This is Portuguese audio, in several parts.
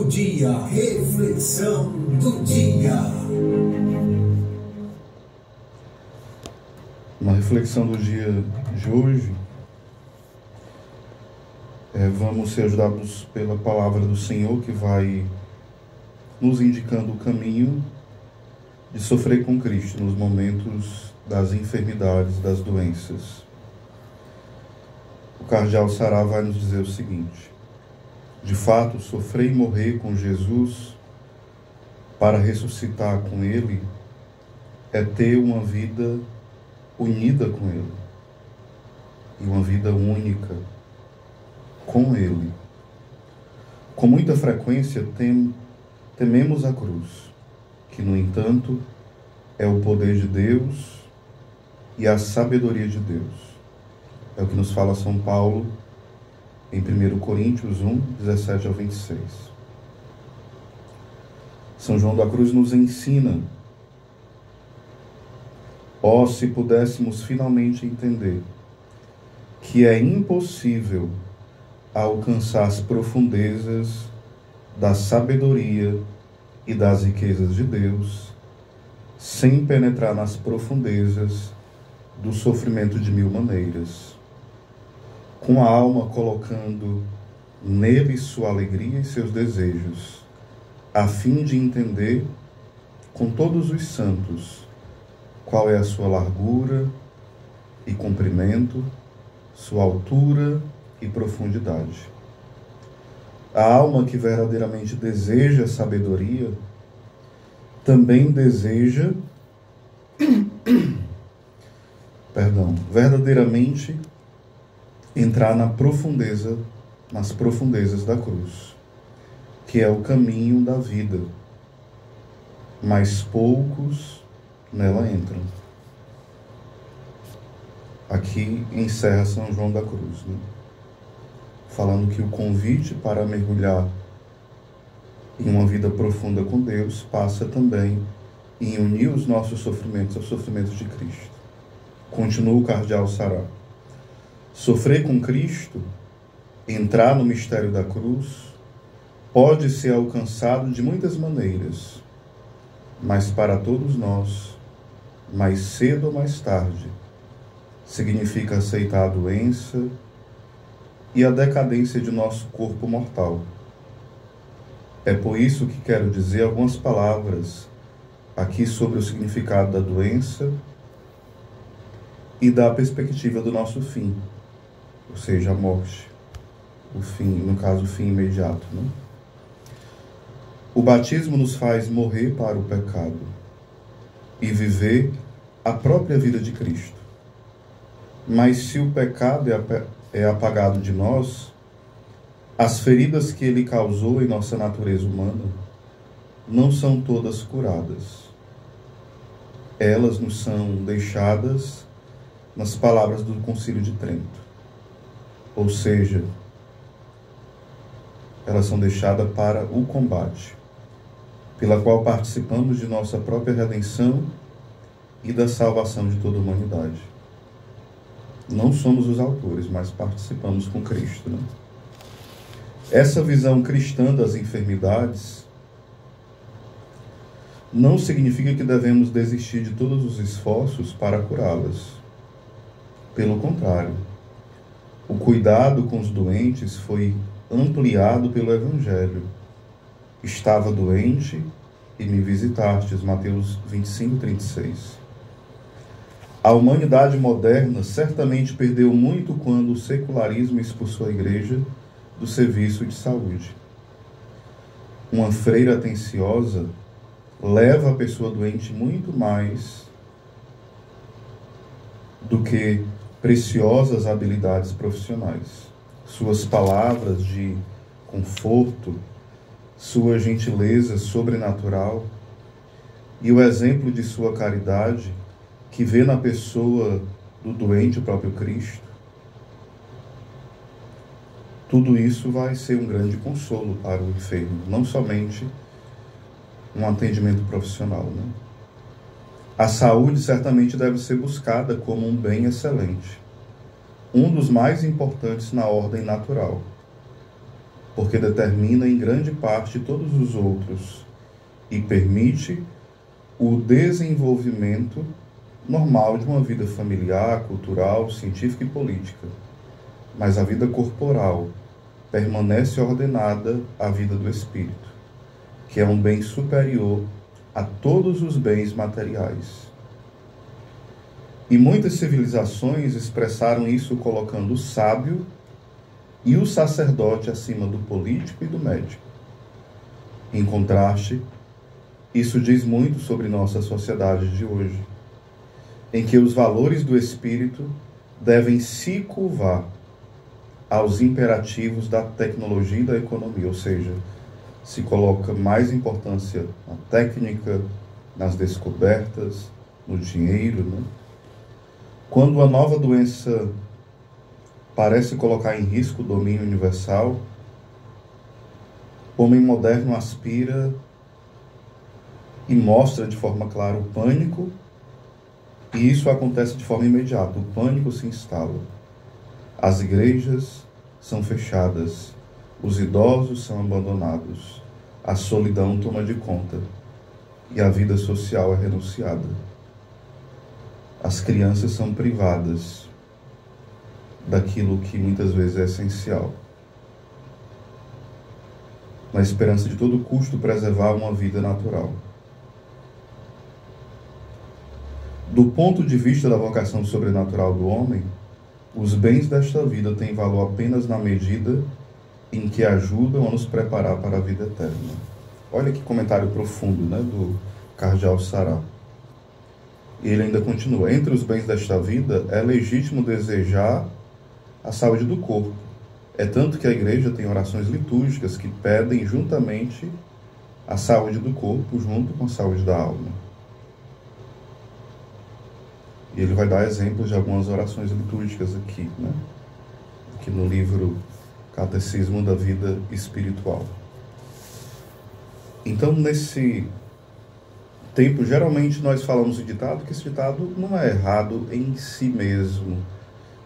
do dia. Reflexão do dia. Na reflexão do dia de hoje, vamos ser ajudados pela palavra do Senhor, que vai nos indicando o caminho de sofrer com Cristo nos momentos das enfermidades, das doenças. O cardeal Sará vai nos dizer o seguinte: de fato, sofrer e morrer com Jesus para ressuscitar com Ele é ter uma vida unida com Ele e uma vida única com Ele. Com muita frequência tememos a cruz, que, no entanto, é o poder de Deus e a sabedoria de Deus. É o que nos fala São Paulo em 1 Coríntios 1, 17 ao 26. São João da Cruz nos ensina: se pudéssemos finalmente entender que é impossível alcançar as profundezas da sabedoria e das riquezas de Deus sem penetrar nas profundezas do sofrimento de mil maneiras, com a alma colocando nele sua alegria e seus desejos, a fim de entender com todos os santos qual é a sua largura e comprimento, sua altura e profundidade. A alma que verdadeiramente deseja sabedoria também deseja verdadeiramente entrar nas profundezas da cruz, que é o caminho da vida, mas poucos nela entram. Aqui encerra São João da Cruz, falando que o convite para mergulhar em uma vida profunda com Deus passa também em unir os nossos sofrimentos aos sofrimentos de Cristo. Continua o cardeal Sará: sofrer com Cristo, entrar no mistério da cruz, pode ser alcançado de muitas maneiras, mas para todos nós, mais cedo ou mais tarde, significa aceitar a doença e a decadência de nosso corpo mortal. É por isso que quero dizer algumas palavras aqui sobre o significado da doença e da perspectiva do nosso fim, ou seja, a morte, o fim, no caso, o fim imediato, O batismo nos faz morrer para o pecado e viver a própria vida de Cristo. Mas se o pecado é apagado de nós, as feridas que ele causou em nossa natureza humana não são todas curadas. Elas nos são deixadas nas palavras do Concílio de Trento. Ou seja, elas são deixadas para o combate, pela qual participamos de nossa própria redenção e da salvação de toda a humanidade. Não somos os autores, mas participamos com Cristo. Essa visão cristã das enfermidades não significa que devemos desistir de todos os esforços para curá-las. Pelo contrário, o cuidado com os doentes foi ampliado pelo Evangelho. Estava doente e me visitastes, Mateus 25, 36. A humanidade moderna certamente perdeu muito quando o secularismo expulsou a igreja do serviço de saúde. Uma freira atenciosa leva a pessoa doente muito mais do que preciosas habilidades profissionais. Suas palavras de conforto, sua gentileza sobrenatural e o exemplo de sua caridade, que vê na pessoa do doente o próprio Cristo, tudo isso vai ser um grande consolo para o enfermo, não somente um atendimento profissional. A saúde certamente deve ser buscada como um bem excelente, um dos mais importantes na ordem natural. porque determina em grande parte todos os outros e permite o desenvolvimento normal de uma vida familiar, cultural, científica e política. Mas a vida corporal permanece ordenada à vida do espírito, que é um bem superior a todos os bens materiais. E muitas civilizações expressaram isso colocando o sábio e o sacerdote acima do político e do médico. Em contraste, isso diz muito sobre nossa sociedade de hoje, em que os valores do espírito devem se curvar aos imperativos da tecnologia e da economia, ou seja, se coloca mais importância na técnica, nas descobertas, no dinheiro, né? Quando a nova doença parece colocar em risco o domínio universal, o homem moderno aspira e mostra de forma clara o pânico, e isso acontece de forma imediata. O pânico se instala. As igrejas são fechadas, os idosos são abandonados, a solidão toma de conta e a vida social é renunciada. As crianças são privadas daquilo que muitas vezes é essencial, na esperança de todo custo preservar uma vida natural. Do ponto de vista da vocação sobrenatural do homem, os bens desta vida têm valor apenas na medida em que ajudam a nos preparar para a vida eterna. Olha que comentário profundo, né, do Cardeal Sará. Ele ainda continua: entre os bens desta vida é legítimo desejar a saúde do corpo. É tanto que a igreja tem orações litúrgicas que pedem juntamente a saúde do corpo junto com a saúde da alma. E ele vai dar exemplos de algumas orações litúrgicas aqui, né? Aqui no livro Catecismo da Vida Espiritual. Então, nesse tempo, geralmente nós falamos o ditado, que esse ditado não é errado em si mesmo,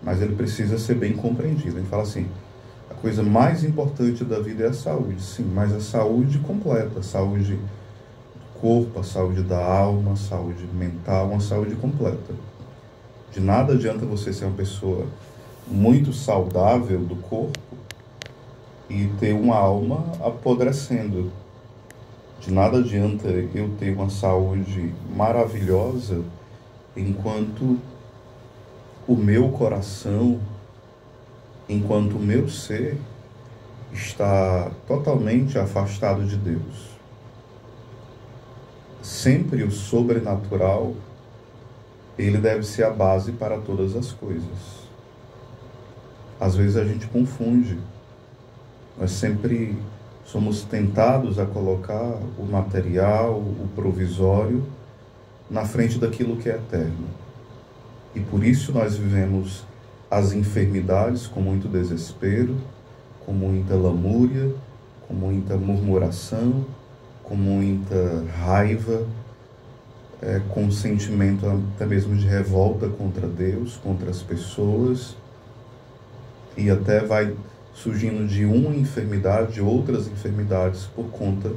mas ele precisa ser bem compreendido. Ele fala assim: a coisa mais importante da vida é a saúde, sim, mas a saúde completa, a saúde do corpo, a saúde da alma, a saúde mental, uma saúde completa. De nada adianta você ser uma pessoa muito saudável do corpo e ter uma alma apodrecendo. De nada adianta eu ter uma saúde maravilhosa enquanto o meu coração, enquanto o meu ser está totalmente afastado de Deus. Sempre o sobrenatural, ele deve ser a base para todas as coisas. Às vezes a gente confunde. Nós sempre somos tentados a colocar o material, o provisório, na frente daquilo que é eterno. E por isso nós vivemos as enfermidades com muito desespero, com muita lamúria, com muita murmuração, com muita raiva, com um sentimento até mesmo de revolta contra Deus, contra as pessoas, e até vai surgindo de uma enfermidade, outras enfermidades, por conta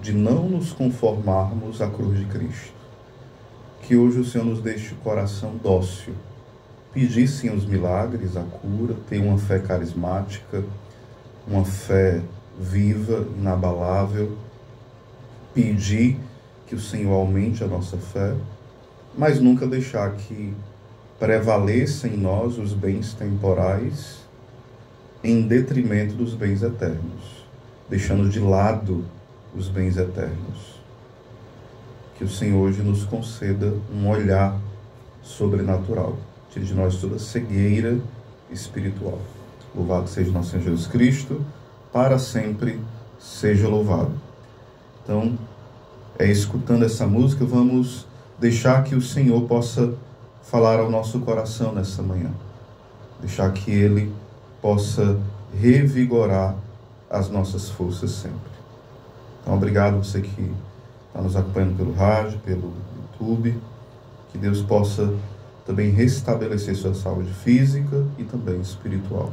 de não nos conformarmos à cruz de Cristo. Que hoje o Senhor nos deixe o coração dócil, pedir sim os milagres, a cura, ter uma fé carismática, uma fé viva, inabalável, pedir que o Senhor aumente a nossa fé, mas nunca deixar que prevaleça em nós os bens temporais em detrimento dos bens eternos, deixando de lado os bens eternos. Que o Senhor hoje nos conceda um olhar sobrenatural, tire de nós toda cegueira espiritual. Louvado seja nosso Senhor Jesus Cristo, para sempre seja louvado. Então, escutando essa música, vamos deixar que o Senhor possa falar ao nosso coração nessa manhã. Deixar que Ele possa revigorar as nossas forças sempre. Então, obrigado você que está nos acompanhando pelo rádio, pelo YouTube. Que Deus possa também restabelecer sua saúde física e também espiritual.